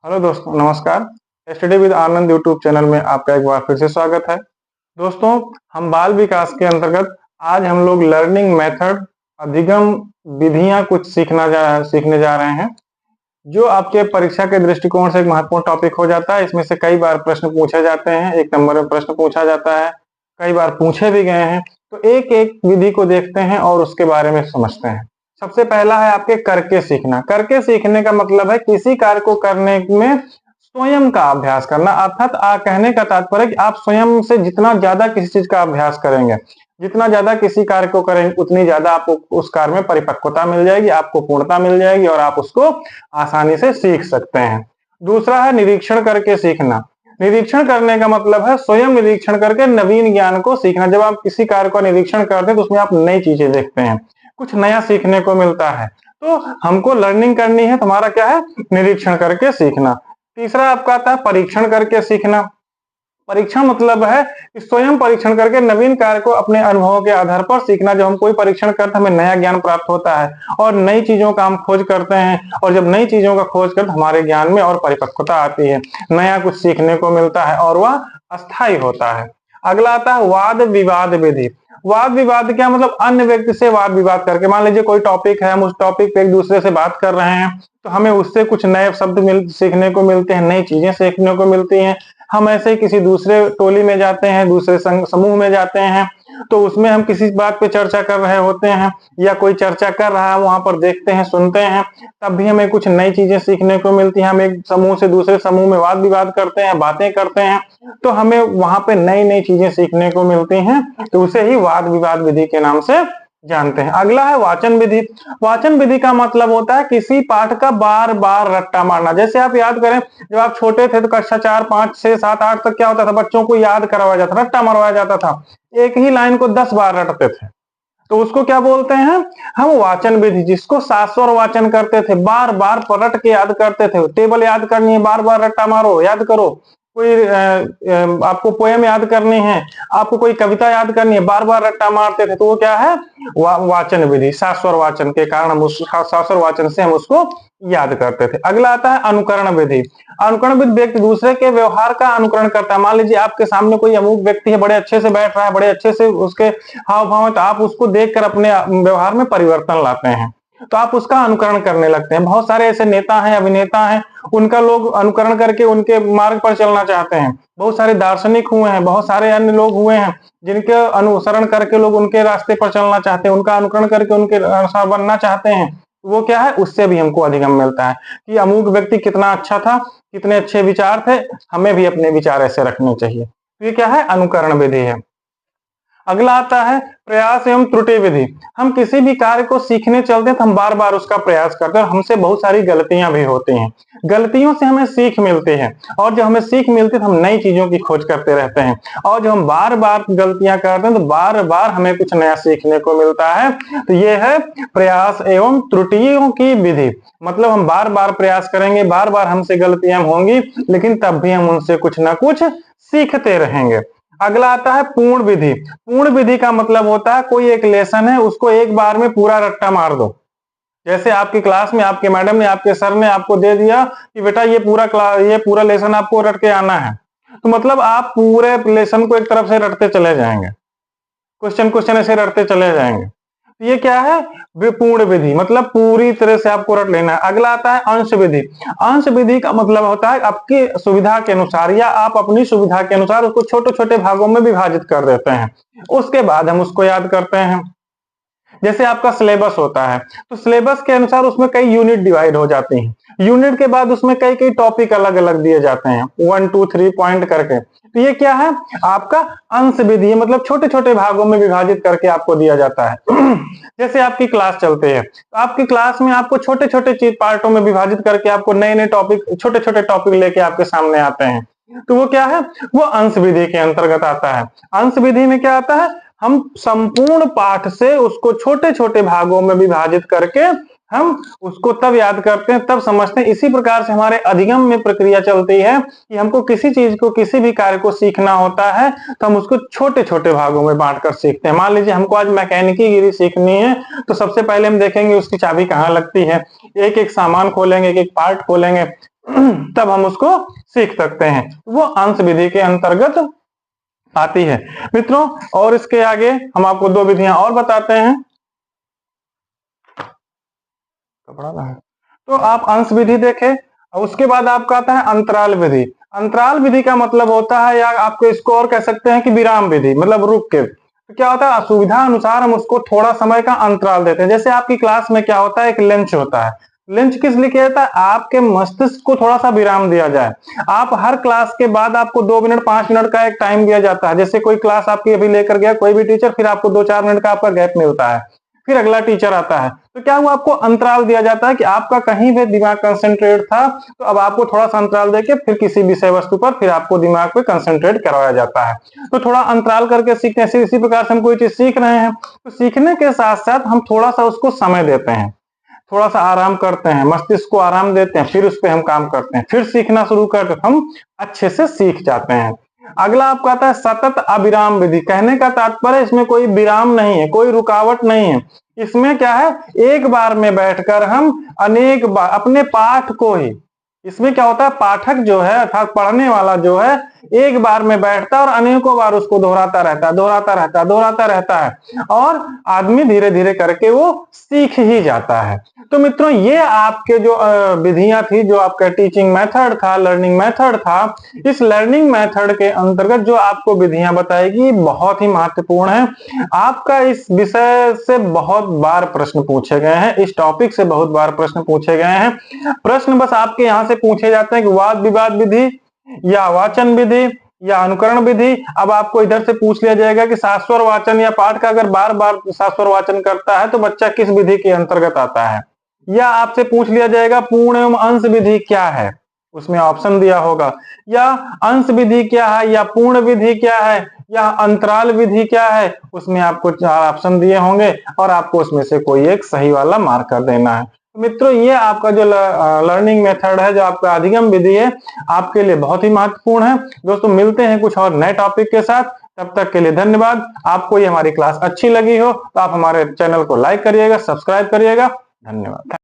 Hello दोस्तों, नमस्कार। Study with Anand YouTube channel में आपका एक बार फिर से स्वागत है। दोस्तों, हम बाल विकास के अंतर्गत आज हम लोग लर्निंग मेथड, अधिगम विधियां कुछ सीखने जा रहे हैं, जो आपके परीक्षा के दृष्टिकोण से एक महत्वपूर्ण टॉपिक हो जाता है। इसमें से कई बार प्रश्न पूछे जाते हैं, एक नंबर में प्रश्न पूछा जाता है, कई बार पूछे भी गए हैं। तो एक एक विधि को देखते हैं और उसके बारे में समझते हैं। सबसे पहला है आपके करके सीखना। करके सीखने का मतलब है किसी कार्य को करने में स्वयं का अभ्यास करना, अर्थात कहने का तात्पर्य कि आप स्वयं से जितना ज्यादा किसी चीज का अभ्यास करेंगे, जितना ज्यादा किसी कार्य को करेंगे, उतनी ज्यादा आपको उस कार्य में परिपक्वता मिल जाएगी, आपको पूर्णता मिल जाएगी और आप उसको आसानी से सीख सकते हैं। दूसरा है निरीक्षण करके सीखना। निरीक्षण करने का मतलब है स्वयं निरीक्षण करके नवीन ज्ञान को सीखना। जब आप किसी कार्य का निरीक्षण करते हैं तो उसमें आप नई चीजें देखते हैं, कुछ नया सीखने को मिलता है। तो हमको लर्निंग करनी है तो हमारा क्या है, निरीक्षण करके सीखना। तीसरा आपका आता है परीक्षण करके सीखना। परीक्षण मतलब है कि स्वयं परीक्षण करके नवीन कार्य को अपने अनुभवों के आधार पर सीखना। जब हम कोई परीक्षण करते हैं हमें नया ज्ञान प्राप्त होता है और नई चीजों का हम खोज करते हैं, और जब नई चीजों का खोज करते हमारे ज्ञान में और परिपक्वता आती है, नया कुछ सीखने को मिलता है और वह अस्थायी होता है। अगला आता है वाद विवाद विधि। वाद विवाद क्या मतलब, अन्य व्यक्ति से वाद विवाद करके। मान लीजिए कोई टॉपिक है, हम उस टॉपिक पे एक दूसरे से बात कर रहे हैं, तो हमें उससे कुछ नए शब्द सीखने को मिलते हैं, नई चीजें सीखने को मिलती हैं। हम ऐसे ही किसी दूसरे टोली में जाते हैं, दूसरे समूह में जाते हैं, तो उसमें हम किसी बात पे चर्चा कर रहे होते हैं या कोई चर्चा कर रहा है, वहां पर देखते हैं, सुनते हैं, तब भी हमें कुछ नई चीजें सीखने को मिलती हैं। हम एक समूह से दूसरे समूह में वाद विवाद करते हैं, बातें करते हैं, तो हमें वहां पे नई नई चीजें सीखने को मिलती हैं। तो उसे ही वाद विवाद विधि के नाम से जानते हैं। अगला है वाचन विधि। वाचन विधि का मतलब होता है किसी पाठ का बार बार रट्टा मारना। जैसे आप याद करें, जब आप छोटे थे तो कक्षा 4, 5, 6, 7, 8 तक क्या होता था, बच्चों को याद करवाया जाता, रट्टा मरवाया जाता था। एक ही लाइन को 10 बार रटते थे, तो उसको क्या बोलते हैं हम, वाचन विधि। जिसको शाश्वर वाचन करते थे, बार बार रट के याद करते थे। टेबल याद करनी है, बार बार रट्टा मारो, याद करो। कोई आपको पोएम याद करनी है, आपको कोई कविता याद करनी है, बार बार रट्टा मारते थे, तो वो क्या है, वाचन विधि। शाश्वर वाचन के कारण हम उस शाश्वर वाचन से हम उसको याद करते थे। अगला आता है अनुकरण विधि। अनुकरण विधि व्यक्ति दूसरे के व्यवहार का अनुकरण करता है। मान लीजिए आपके सामने कोई अमुक व्यक्ति है, बड़े अच्छे से बैठ रहा है, बड़े अच्छे से उसके हाव भाव है, तो आप उसको देखकर अपने व्यवहार में परिवर्तन लाते हैं, तो आप उसका अनुकरण करने लगते हैं। बहुत सारे ऐसे नेता हैं, अभिनेता हैं, उनका लोग अनुकरण करके उनके मार्ग पर चलना चाहते हैं। बहुत सारे दार्शनिक हुए हैं, बहुत सारे अन्य लोग हुए हैं, जिनके अनुसरण करके लोग उनके रास्ते पर चलना चाहते हैं, उनका अनुकरण करके उनके अनुसार बनना चाहते हैं। वो क्या है, उससे भी हमको अधिगम मिलता है कि अमुक व्यक्ति कितना अच्छा था, कितने अच्छे विचार थे, हमें भी अपने विचार ऐसे रखने चाहिए। तो ये क्या है, अनुकरण विधि है। अगला आता है प्रयास एवं त्रुटि विधि। हम किसी भी कार्य को सीखने चलते हैं तो हम बार बार उसका प्रयास करते हैं, और हमसे बहुत सारी गलतियां भी होती हैं। गलतियों से हमें सीख मिलती है, और जब हमें सीख मिलती है तो हम नई चीजों की खोज करते रहते हैं। और जब हम बार बार गलतियां करते हैं तो बार बार हमें कुछ नया सीखने को मिलता है। तो ये है प्रयास एवं त्रुटियों की विधि। मतलब हम बार बार प्रयास करेंगे, बार बार हमसे गलतियां होंगी, लेकिन तब भी हम उनसे कुछ ना कुछ सीखते रहेंगे। अगला आता है पूर्ण विधि। पूर्ण विधि का मतलब होता है कोई एक लेसन है, उसको एक बार में पूरा रट्टा मार दो। जैसे आपकी क्लास में आपके मैडम ने, आपके सर ने आपको दे दिया कि बेटा ये पूरा लेसन आपको रट के आना है, तो मतलब आप पूरे लेसन को एक तरफ से रटते चले जाएंगे, क्वेश्चन क्वेश्चन ऐसे रटते चले जाएंगे। ये क्या है, विपूर्ण विधि, मतलब पूरी तरह से आपको रट लेना है। अगला आता है अंश विधि। अंश विधि का मतलब होता है आपकी सुविधा के अनुसार या आप अपनी सुविधा के अनुसार उसको छोटे छोटे भागों में विभाजित कर देते हैं, उसके बाद हम उसको याद करते हैं। जैसे आपका सिलेबस होता है, तो सिलेबस के अनुसार उसमें कई यूनिट डिवाइड हो जाती हैं। यूनिट के बाद उसमें कई कई टॉपिक अलग अलग दिए जाते हैं, 1, 2, 3 पॉइंट करके। तो ये क्या है, आपका अंश विधि, मतलब छोटे छोटे भागों में विभाजित करके आपको दिया जाता है। जैसे आपकी क्लास चलती है, तो आपकी क्लास में आपको छोटे छोटे चीज पार्टों में विभाजित करके आपको नए नए टॉपिक, छोटे छोटे टॉपिक लेके आपके सामने आते हैं। तो वो क्या है, वो अंश विधि के अंतर्गत आता है। अंश विधि में क्या आता है, हम संपूर्ण पाठ से उसको छोटे छोटे भागों में विभाजित करके हम उसको तब याद करते हैं, तब समझते हैं। इसी प्रकार से हमारे अधिगम में प्रक्रिया चलती है कि हमको किसी चीज को, किसी भी कार्य को सीखना होता है तो हम उसको छोटे छोटे भागों में बांटकर सीखते हैं। मान लीजिए हमको आज मैकेनिकी गिरी सीखनी है, तो सबसे पहले हम देखेंगे उसकी चाबी कहाँ लगती है, एक एक सामान खोलेंगे, एक एक पार्ट खोलेंगे, तब हम उसको सीख सकते हैं। वो अंश विधि के अंतर्गत आती है मित्रों। और इसके आगे हम आपको दो विधियां और बताते हैं। तो आप अंश विधि देखें, उसके बाद आपका आता है अंतराल विधि। अंतराल विधि का मतलब होता है, या आपको इसको और कह सकते हैं कि विराम विधि, मतलब रुक के। तो क्या होता है, असुविधा अनुसार हम उसको थोड़ा समय का अंतराल देते हैं। जैसे आपकी क्लास में क्या होता है, एक लंच होता है। लंच किस लिए किया जाता है, आपके मस्तिष्क को थोड़ा सा विराम दिया जाए। आप हर क्लास के बाद आपको 2 मिनट 5 मिनट का एक टाइम दिया जाता है। जैसे कोई क्लास आपकी अभी लेकर गया कोई भी टीचर, फिर आपको 2-4 मिनट का आपका गैप मिलता है, फिर अगला टीचर आता है। तो क्या हुआ, आपको अंतराल दिया जाता है कि आपका कहीं भी दिमाग कंसंट्रेट था, तो अब आपको थोड़ा सा अंतराल देके फिर किसी विषय वस्तु पर फिर आपको दिमाग पे कंसंट्रेट करवाया जाता है। तो थोड़ा अंतराल करके सीखते हैं। इसी प्रकार से हम कोई चीज सीख रहे हैं, तो सीखने के साथ साथ हम थोड़ा सा उसको समय देते हैं, थोड़ा सा आराम करते हैं, मस्तिष्क को आराम देते हैं, फिर उस पर हम काम करते हैं, फिर सीखना शुरू करते हम अच्छे से सीख जाते हैं। अगला आपका आता है सतत अविराम विधि। कहने का तात्पर्य इसमें कोई विराम नहीं है, कोई रुकावट नहीं है। इसमें क्या है, एक बार में बैठकर हम अनेक बार अपने पाठ को ही, इसमें क्या होता है, पाठक जो है अर्थात पढ़ने वाला जो है, एक बार में बैठता है और अनेकों बार उसको दोहराता रहता है, दोहराता रहता है, दोहराता रहता है, और आदमी धीरे धीरे करके वो सीख ही जाता है। तो मित्रों, ये आपके जो विधियां थी, जो आपका टीचिंग मेथड था, लर्निंग मेथड था, इस लर्निंग मेथड के अंतर्गत जो आपको विधियां बताएगी बहुत ही महत्वपूर्ण है। आपका इस विषय से बहुत बार प्रश्न पूछे गए हैं, इस टॉपिक से बहुत बार प्रश्न पूछे गए हैं। प्रश्न बस आपके यहाँ से पूछे जाते हैं कि वाद विवाद विधि या वाचन विधि या अनुकरण विधि। अब आपको इधर से पूछ लिया जाएगा कि शाश्वर वाचन या पाठ का अगर बार बार शाश्वर वाचन करता है तो बच्चा किस विधि के अंतर्गत आता है। या आपसे पूछ लिया जाएगा पूर्ण एवं अंश विधि क्या है, उसमें ऑप्शन दिया होगा। या अंश विधि क्या है, या पूर्ण विधि क्या है, या अंतराल विधि क्या है, उसमें आपको 4 ऑप्शन दिए होंगे और आपको उसमें से कोई एक सही वाला मार्कर देना है। तो मित्रों, ये आपका जो लर्निंग मेथड है, जो आपका अधिगम विधि है, आपके लिए बहुत ही महत्वपूर्ण है। दोस्तों, मिलते हैं कुछ और नए टॉपिक के साथ, तब तक के लिए धन्यवाद। आपको ये हमारी क्लास अच्छी लगी हो तो आप हमारे चैनल को लाइक करिएगा, सब्सक्राइब करिएगा। धन्यवाद।